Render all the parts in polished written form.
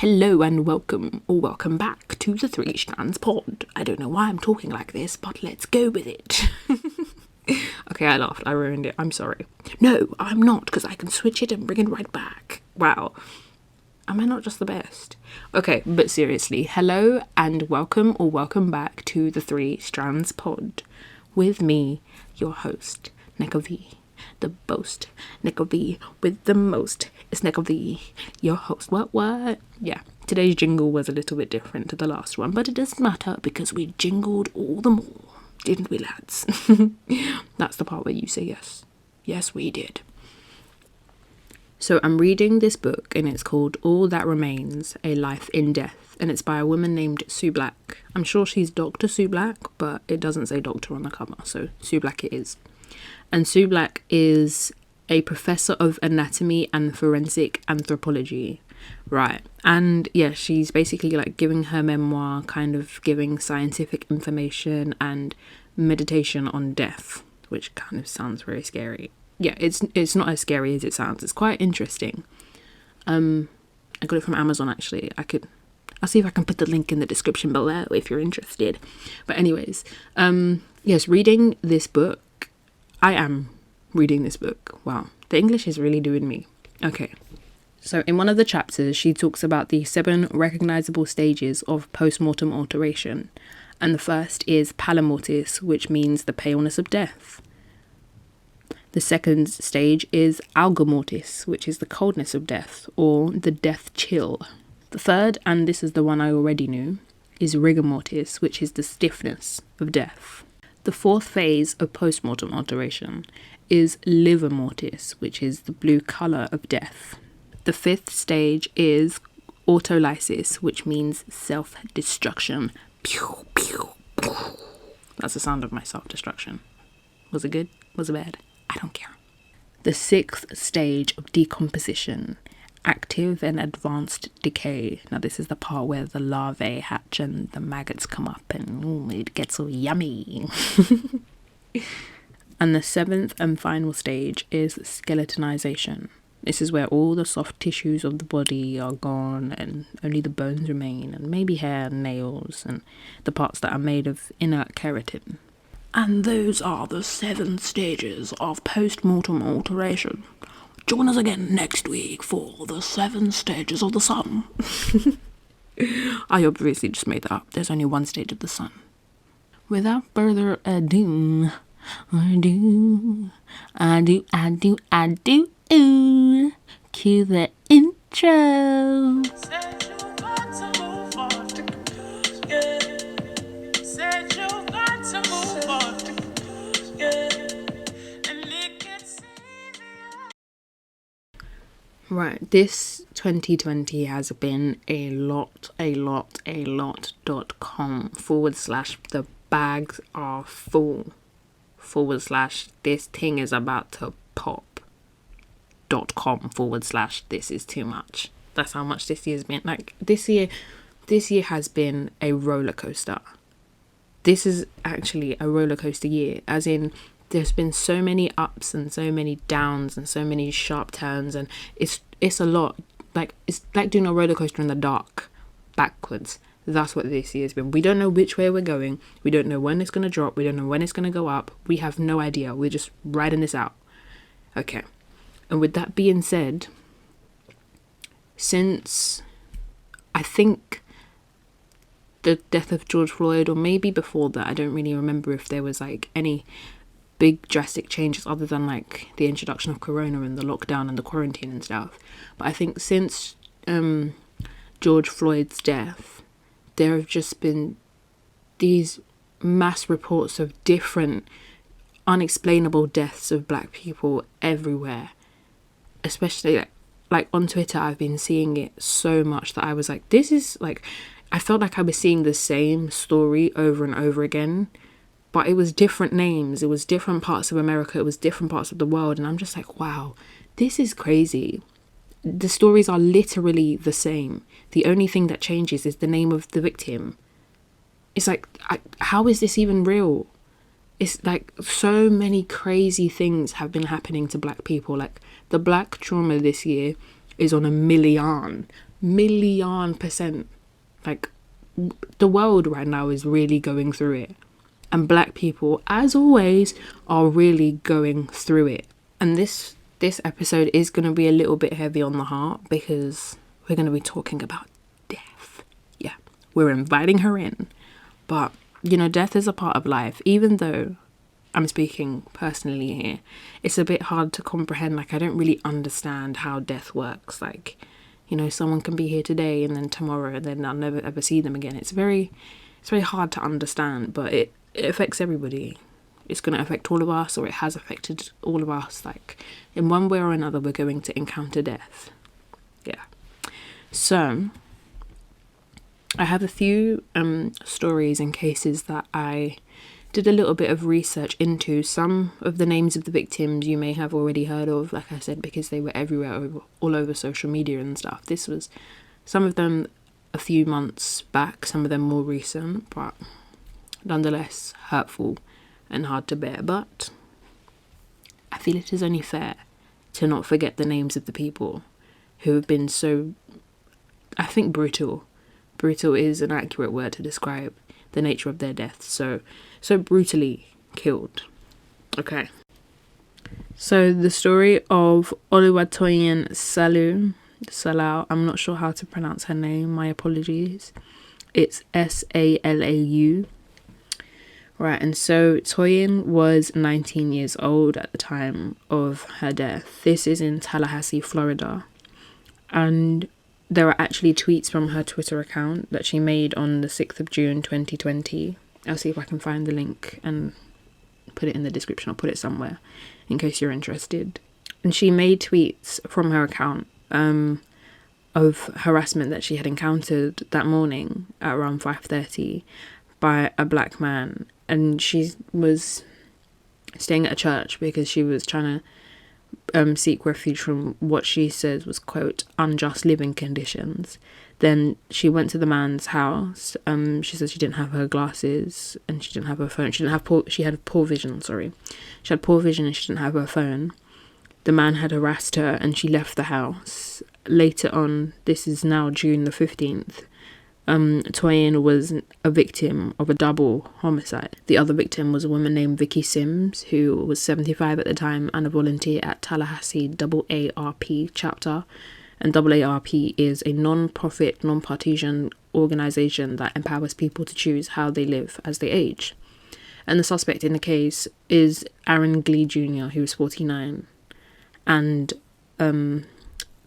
Hello and welcome, or welcome back to the Three Strands Pod. I don't know why I'm talking like this, but let's go with it. Okay, I laughed. I ruined it. I'm sorry. No, I'm not, because I can switch it and bring it right back. Wow. Am I not just the best? Okay, but seriously, hello and welcome, or welcome back to the Three Strands Pod. With me, your host, Neko V. The boast, Neko V with the most. It's Neko V, your host. What? Yeah, today's jingle was a little bit different to the last one, but it doesn't matter because we jingled all the more, didn't we, lads? That's the part where you say yes. Yes, we did. So I'm reading this book and it's called All That Remains, A Life in Death, and it's by a woman named Sue Black. I'm sure she's Dr. Sue Black, but it doesn't say doctor on the cover, so Sue Black it is. And Sue Black is a professor of anatomy and forensic anthropology, right? And yeah, she's basically like giving her memoir, kind of giving scientific information and meditation on death, which kind of sounds very scary. Yeah, it's not as scary as it sounds. It's quite interesting. I got it from Amazon actually. I'll see if I can put the link in the description below if you're interested. But anyways, yes, reading this book. I am reading this book. Wow, the English is really doing me. Okay, so in one of the chapters, she talks about the 7 recognizable stages of post-mortem alteration. And the first is pallor mortis, which means the paleness of death. The second stage is algor mortis, which is the coldness of death, or the death chill. The third, and this is the one I already knew, is rigor mortis, which is the stiffness of death. The fourth phase of post-mortem alteration is livor mortis, which is the blue colour of death. The fifth stage is autolysis, which means self-destruction. Pew, pew, pew. That's the sound of my self-destruction. Was it good? Was it bad? I don't care. The sixth stage of decomposition, active and advanced decay. Now this is the part where the larvae hatch and the maggots come up and it gets so yummy. And the seventh and final stage is skeletonization. This is where all the soft tissues of the body are gone and only the bones remain, and maybe hair and nails and the parts that are made of inert keratin. And those are the 7 stages of post-mortem alteration. Join us again next week for the 7 stages of the sun. I obviously just made that up. There's only one stage of the sun. Without further ado, cue the intro. Right, this 2020 has been a lot.com/the bags are full /this thing is about to pop.com/this is too much. That's how much this year's been. Like this year has been a roller coaster. This is actually a roller coaster year, as in there's been so many ups and so many downs and so many sharp turns, and it's a lot. Like it's like doing a roller coaster in the dark, backwards. That's what this year's been. We don't know which way we're going. We don't know when it's gonna drop. We don't know when it's gonna go up. We have no idea. We're just riding this out. Okay. And with that being said, since I think the death of George Floyd, or maybe before that, I don't really remember if there was like any big drastic changes other than like the introduction of corona and the lockdown and the quarantine and stuff. But I think since George Floyd's death, there have just been these mass reports of different unexplainable deaths of black people everywhere. Especially like on Twitter, I've been seeing it so much that I was like, this is like, I felt like I was seeing the same story over and over again. But it was different names, it was different parts of America, it was different parts of the world. And I'm just like, wow, this is crazy. The stories are literally the same. The only thing that changes is the name of the victim. It's like, how is this even real? It's like so many crazy things have been happening to black people. Like the black trauma this year is on a million. 1,000,000%. Like, the world right now is really going through it. And black people, as always, are really going through it. And this episode is going to be a little bit heavy on the heart because we're going to be talking about death. Yeah, we're inviting her in. But, you know, death is a part of life. Even though I'm speaking personally here, it's a bit hard to comprehend. Like, I don't really understand how death works. Like, you know, someone can be here today and then tomorrow and then I'll never ever see them again. It's very hard to understand, but it affects everybody. It's going to affect all of us, or it has affected all of us. Like, in one way or another, we're going to encounter death. Yeah. So, I have a few stories and cases that I did a little bit of research into. Some of the names of the victims you may have already heard of, like I said, because they were everywhere, all over social media and stuff. This was some of them a few months back, some of them more recent, but nonetheless hurtful and hard to bear. But I feel it is only fair to not forget the names of the people who have been so, I think, brutal. Brutal is an accurate word to describe the nature of their deaths. So brutally killed. Okay. So the story of Oluwatoyin Salau, I'm not sure how to pronounce her name, my apologies. It's Salau. Right, and so Toyin was 19 years old at the time of her death. This is in Tallahassee, Florida. And there are actually tweets from her Twitter account that she made on the 6th of June 2020. I'll see if I can find the link and put it in the description. I'll put it somewhere in case you're interested. And she made tweets from her account of harassment that she had encountered that morning at around 5:30 by a black man. And she was staying at a church because she was trying to seek refuge from what she says was, quote, unjust living conditions. Then she went to the man's house. She said she didn't have her glasses and she didn't have her phone. She had poor vision, sorry. She had poor vision and she didn't have her phone. The man had harassed her and she left the house. Later on, this is now June the 15th, Toyin was a victim of a double homicide. The other victim was a woman named Vicky Sims, who was 75 at the time and a volunteer at Tallahassee AARP chapter. And AARP is a non-profit, non-partisan organisation that empowers people to choose how they live as they age. And the suspect in the case is Aaron Glee Jr., who was 49. And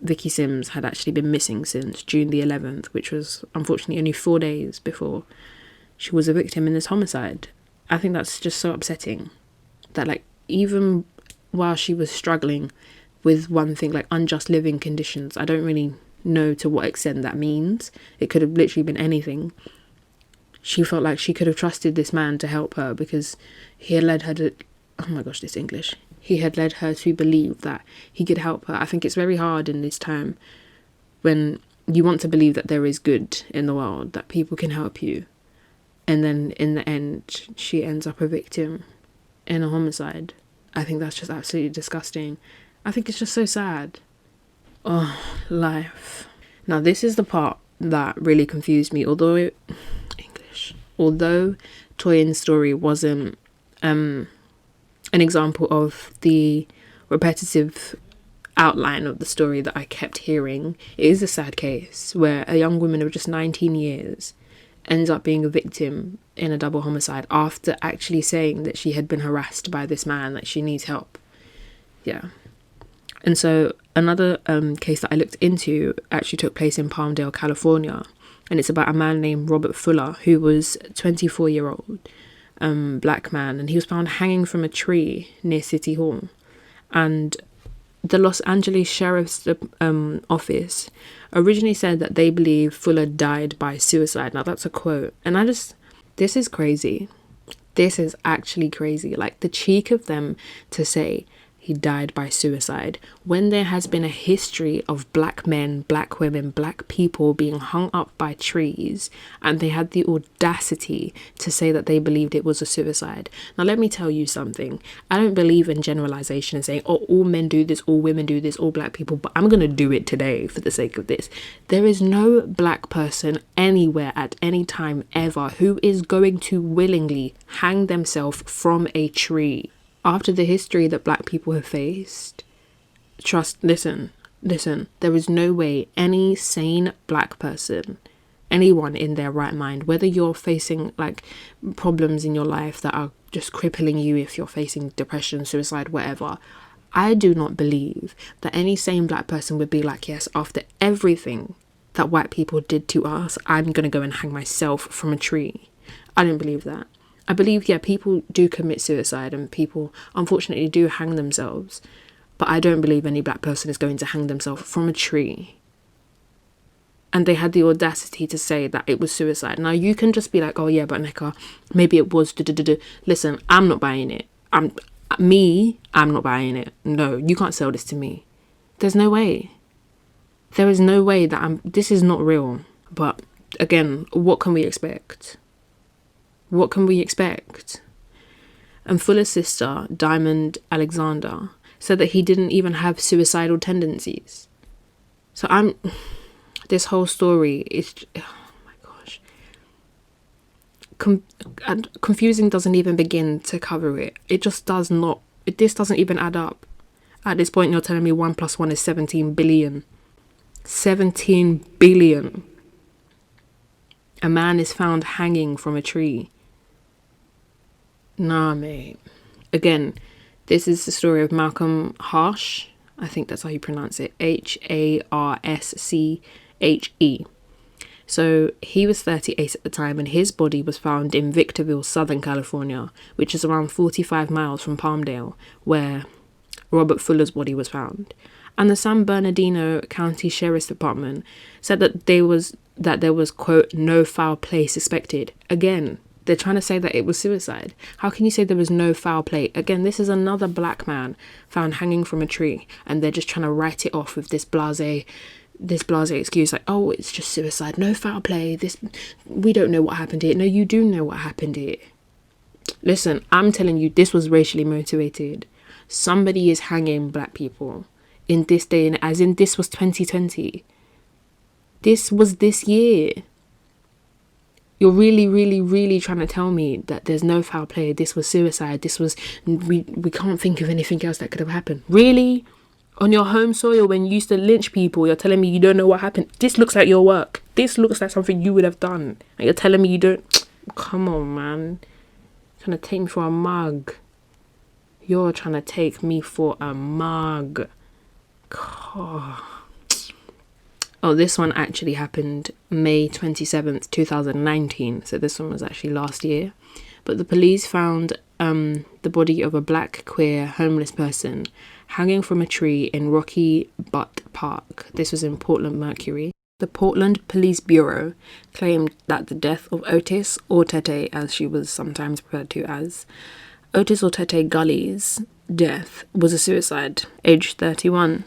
Vicky Sims had actually been missing since June the 11th, which was unfortunately only 4 days before she was a victim in this homicide. I think that's just so upsetting that, like, even while she was struggling with one thing, like unjust living conditions, I don't really know to what extent that means. It could have literally been anything. She felt like she could have trusted this man to help her because he had led her to, oh my gosh, this English. He had led her to believe that he could help her. I think it's very hard in this time when you want to believe that there is good in the world, that people can help you. And then in the end, she ends up a victim in a homicide. I think that's just absolutely disgusting. I think it's just so sad. Oh, life. Now, this is the part that really confused me. Although Toyin's story wasn't an example of the repetitive outline of the story that I kept hearing, it is a sad case where a young woman of just 19 years ends up being a victim in a double homicide after actually saying that she had been harassed by this man, that she needs help. Yeah. And so another case that I looked into actually took place in Palmdale, California, and it's about a man named Robert Fuller, who was a 24-year-old black man, and he was found hanging from a tree near City Hall. And the Los Angeles Sheriff's Office originally said that they believe Fuller died by suicide. Now, that's a quote. And this is crazy. This is actually crazy. Like, the cheek of them to say he died by suicide, when there has been a history of black men, black women, black people being hung up by trees, and they had the audacity to say that they believed it was a suicide. Now, let me tell you something. I don't believe in generalization and saying, oh, all men do this, all women do this, all black people, but I'm going to do it today for the sake of this. There is no black person anywhere at any time ever who is going to willingly hang themselves from a tree. After the history that black people have faced, listen, there is no way any sane black person, anyone in their right mind, whether you're facing like problems in your life that are just crippling you, if you're facing depression, suicide, whatever, I do not believe that any sane black person would be like, yes, after everything that white people did to us, I'm going to go and hang myself from a tree. I don't believe that. I believe, yeah, people do commit suicide and people unfortunately do hang themselves. But I don't believe any black person is going to hang themselves from a tree. And they had the audacity to say that it was suicide. Now, you can just be like, oh, yeah, but Neka, maybe it was. Listen, I'm not buying it. I'm not buying it. No, you can't sell this to me. There's no way. There is no way that this is not real. But again, what can we expect? What can we expect? And Fuller's sister, Diamond Alexander, said that he didn't even have suicidal tendencies. So this whole story is, oh my gosh. Confusing doesn't even begin to cover it. It just does not, this doesn't even add up. At this point, you're telling me 1 + 1 is 17 billion. 17 billion. A man is found hanging from a tree. Nah, mate. Again, this is the story of Malcolm Harsch. I think that's how you pronounce it. Harsche. So he was 38 at the time, and his body was found in Victorville, Southern California, which is around 45 miles from Palmdale, where Robert Fuller's body was found. And the San Bernardino County Sheriff's Department said that there was, quote, no foul play suspected. Again, they're trying to say that it was suicide. How can you say there was no foul play? Again, this is another black man found hanging from a tree, and they're just trying to write it off with this blasé excuse, like, oh, it's just suicide, no foul play, we don't know what happened here. No, you do know what happened here. Listen, I'm telling you, this was racially motivated. Somebody is hanging black people in this day, and as in this was 2020. This was this year. You're really, really, really trying to tell me that there's no foul play, this was suicide, we can't think of anything else that could have happened. Really? On your home soil, when you used to lynch people, you're telling me you don't know what happened? This looks like your work. This looks like something you would have done. And you're telling me you don't? Come on, man. You're trying to take me for a mug. You're trying to take me for a mug. Oh, this one actually happened May 27th, 2019. So this one was actually last year. But the police found the body of a black queer homeless person hanging from a tree in Rocky Butte Park. This was in Portland, Mercury. The Portland Police Bureau claimed that the death of Otis, or Tete as she was sometimes referred to as, Otis or Tete Gully's death was a suicide, aged 31.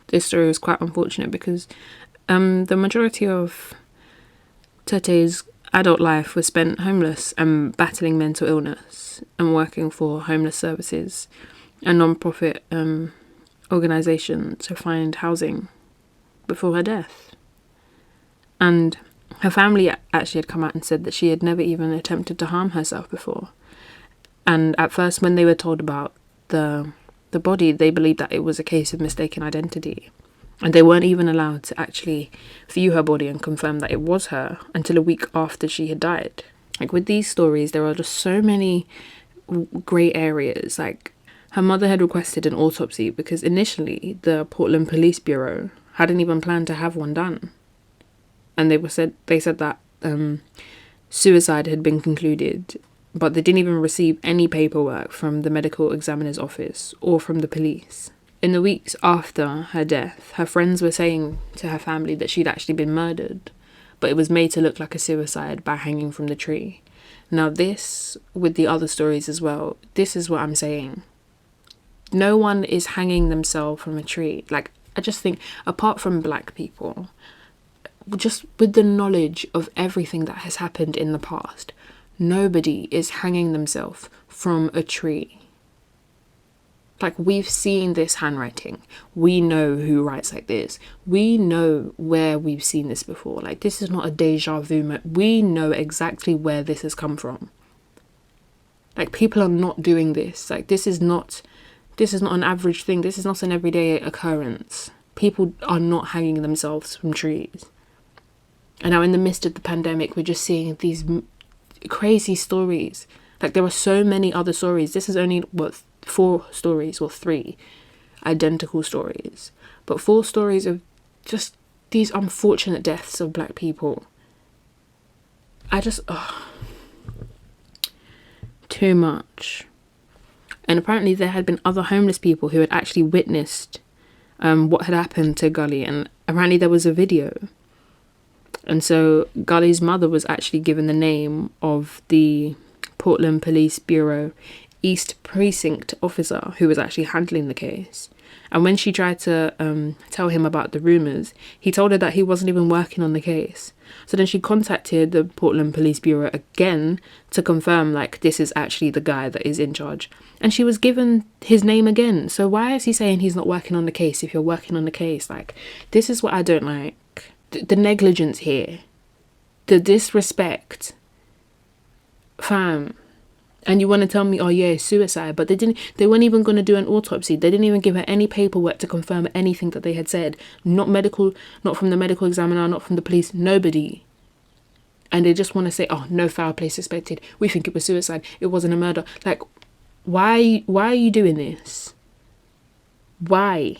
This story was quite unfortunate because the majority of Tete's adult life was spent homeless and battling mental illness and working for homeless services, a non-profit organisation to find housing before her death. And her family actually had come out and said that she had never even attempted to harm herself before. And at first, when they were told about the body, they believed that it was a case of mistaken identity. And they weren't even allowed to actually view her body and confirm that it was her until a week after she had died. Like, with these stories, there are just so many grey areas. Like, her mother had requested an autopsy because initially the Portland Police Bureau hadn't even planned to have one done. And they said that suicide had been concluded, but they didn't even receive any paperwork from the medical examiner's office or from the police. In the weeks after her death, her friends were saying to her family that she'd actually been murdered, but it was made to look like a suicide by hanging from the tree. Now this, with the other stories as well, this is what I'm saying. No one is hanging themselves from a tree. Like, I just think, apart from black people, just with the knowledge of everything that has happened in the past, nobody is hanging themselves from a tree. Like, we've seen this handwriting. We know who writes like this. We know where we've seen this before. Like, this is not a deja vu. We know exactly where this has come from. Like, people are not doing this. Like, this is not an average thing. This is not an everyday occurrence. People are not hanging themselves from trees. And now in the midst of the pandemic, we're just seeing these crazy stories. Like, there are so many other stories. This is only, 4 stories or 3 identical stories. But 4 stories of just these unfortunate deaths of black people. Too much. And apparently there had been other homeless people who had actually witnessed what had happened to Gully. And apparently there was a video. And so Gully's mother was actually given the name of the Portland Police Bureau East Precinct officer who was actually handling the case. And when she tried to tell him about the rumours, he told her that he wasn't even working on the case. So then she contacted the Portland Police Bureau again to confirm, like, this is actually the guy that is in charge. And she was given his name again. So why is he saying he's not working on the case if you're working on the case? Like, this is what I don't like. The negligence here. The disrespect. Fam. And you want to tell me, oh yeah, it's suicide, but they weren't even going to do an autopsy. They didn't even give her any paperwork to confirm anything that they had said. Not from the medical examiner, not from the police, nobody. And they just want to say, oh, no foul play suspected. We think it was suicide. It wasn't a murder. Like, why are you doing this? Why?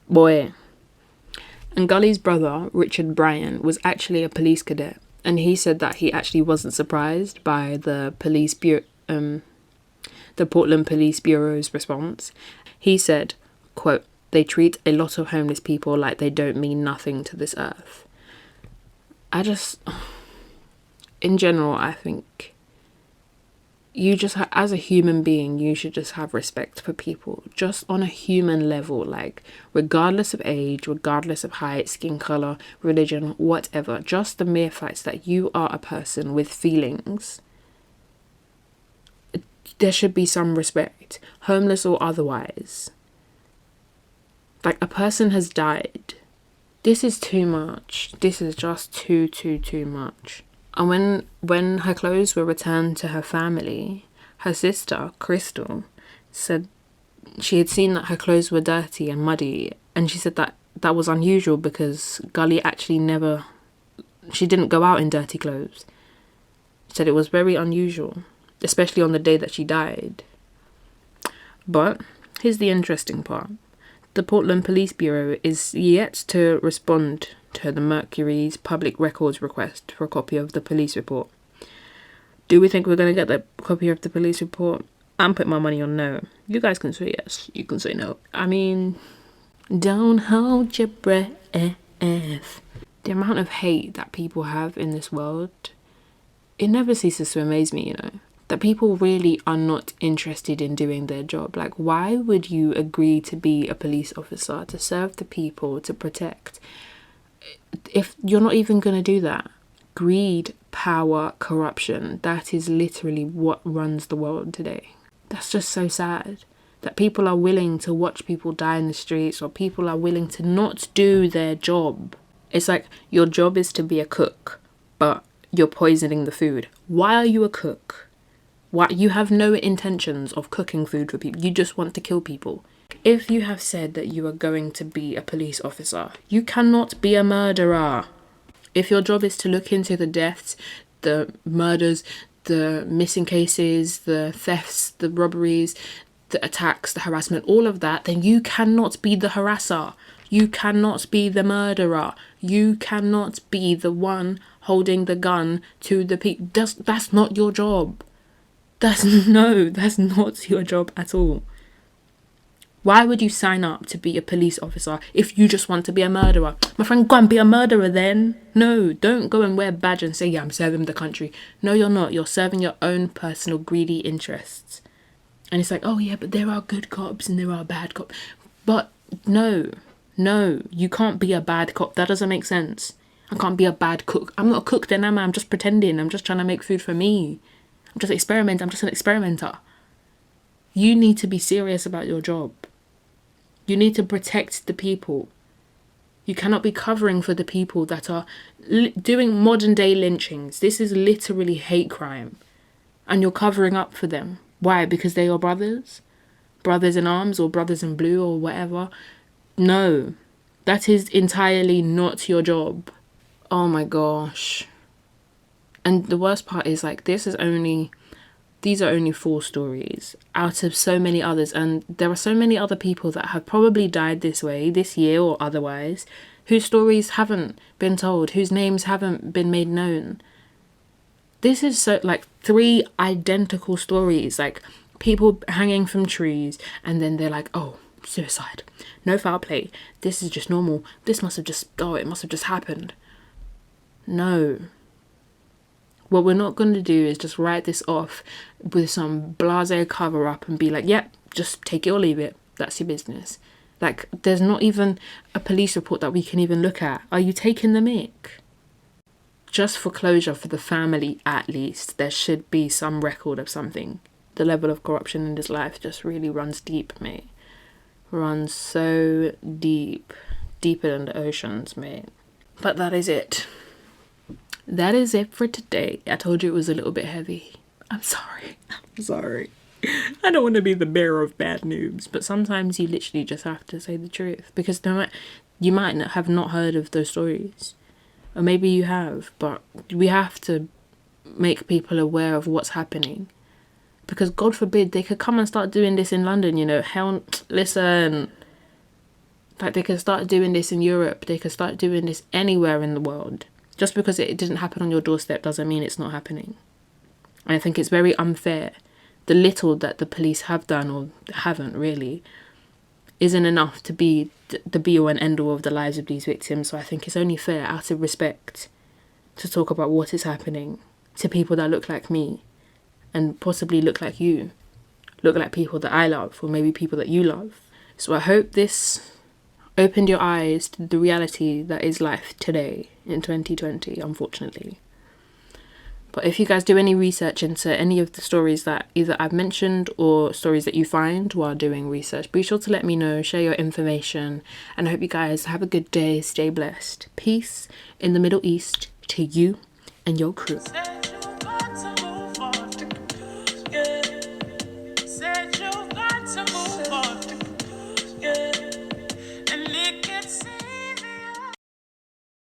Boy. And Gully's brother, Richard Bryan, was actually a police cadet. And he said that he actually wasn't surprised by the Portland Police Bureau's response. He said, quote, "They treat a lot of homeless people like they don't mean nothing to this earth." In general, I think you just, as a human being, you should just have respect for people, just on a human level, like, regardless of age, regardless of height, skin color, religion, whatever. Just the mere fact that you are a person with feelings, there should be some respect, homeless or otherwise. Like, a person has died. This is too much. This is just too much. And when her clothes were returned to her family, her sister, Crystal, said she had seen that her clothes were dirty and muddy. And she said that was unusual because Gully actually she didn't go out in dirty clothes. She said it was very unusual, especially on the day that she died. But here's the interesting part. The Portland Police Bureau is yet to respond to the Mercury's public records request for a copy of the police report. Do we think we're going to get that copy of the police report? I'm putting my money on no. You guys can say yes. You can say no. I mean, don't hold your breath. The amount of hate that people have in this world, it never ceases to amaze me, you know. That people really are not interested in doing their job. Like, why would you agree to be a police officer, to serve the people, to protect, if you're not even going to do that? Greed, power, corruption, that is literally what runs the world today. That's just so sad. That people are willing to watch people die in the streets, or people are willing to not do their job. It's like, your job is to be a cook, but you're poisoning the food. Why are you a cook? Why? You have no intentions of cooking food for people. You just want to kill people. If you have said that you are going to be a police officer, you cannot be a murderer. If your job is to look into the deaths, the murders, the missing cases, the thefts, the robberies, the attacks, the harassment, all of that, then you cannot be the harasser. You cannot be the murderer. You cannot be the one holding the gun to the people. That's not your job. That's not your job at all. Why would you sign up to be a police officer if you just want to be a murderer? My friend, go and be a murderer then. No, don't go and wear a badge and say, yeah, I'm serving the country. No, you're not. You're serving your own personal greedy interests. And it's like, oh yeah, but there are good cops and there are bad cops. But no, you can't be a bad cop. That doesn't make sense. I can't be a bad cook. I'm not a cook then, am I? I'm just pretending. I'm just trying to make food for me. I'm just experimenting. I'm just an experimenter. You need to be serious about your job. You need to protect the people. You cannot be covering for the people that are doing modern day lynchings. This is literally hate crime. And you're covering up for them. Why? Because they're your brothers? Brothers in arms or brothers in blue or whatever? No. That is entirely not your job. Oh my gosh. And the worst part is, like, these are only 4 stories out of so many others, and there are so many other people that have probably died this way this year or otherwise, whose stories haven't been told, whose names haven't been made known. This is so, like, 3 identical stories, like people hanging from trees, and then they're like, oh, suicide, no foul play, this is just normal, this must have just, it must have just happened. No. What we're not going to do is just write this off with some blasé cover up and be like, yep, just take it or leave it. That's your business. Like, there's not even a police report that we can even look at. Are you taking the mick? Just for closure for the family, at least, there should be some record of something. The level of corruption in this life just really runs deep, mate. Runs so deep. Deeper than the oceans, mate. But that is it. That is it for today. I told you it was a little bit heavy. I'm sorry. I don't want to be the bearer of bad news, but sometimes you literally just have to say the truth, because you might have not heard of those stories, or maybe you have, but we have to make people aware of what's happening, because God forbid they could come and start doing this in London, you know. Hell, listen, like, they could start doing this in Europe, they could start doing this anywhere in the world. Just because it didn't happen on your doorstep doesn't mean it's not happening. And I think it's very unfair. The little that the police have done, or haven't really, isn't enough to be the be-all and end-all of the lives of these victims. So I think it's only fair, out of respect, to talk about what is happening to people that look like me, and possibly look like you, look like people that I love, or maybe people that you love. So I hope this opened your eyes to the reality that is life today in 2020, unfortunately. But if you guys do any research into any of the stories that either I've mentioned or stories that you find while doing research, be sure to let me know, share your information, and I hope you guys have a good day, stay blessed. Peace in the Middle East to you and your crew.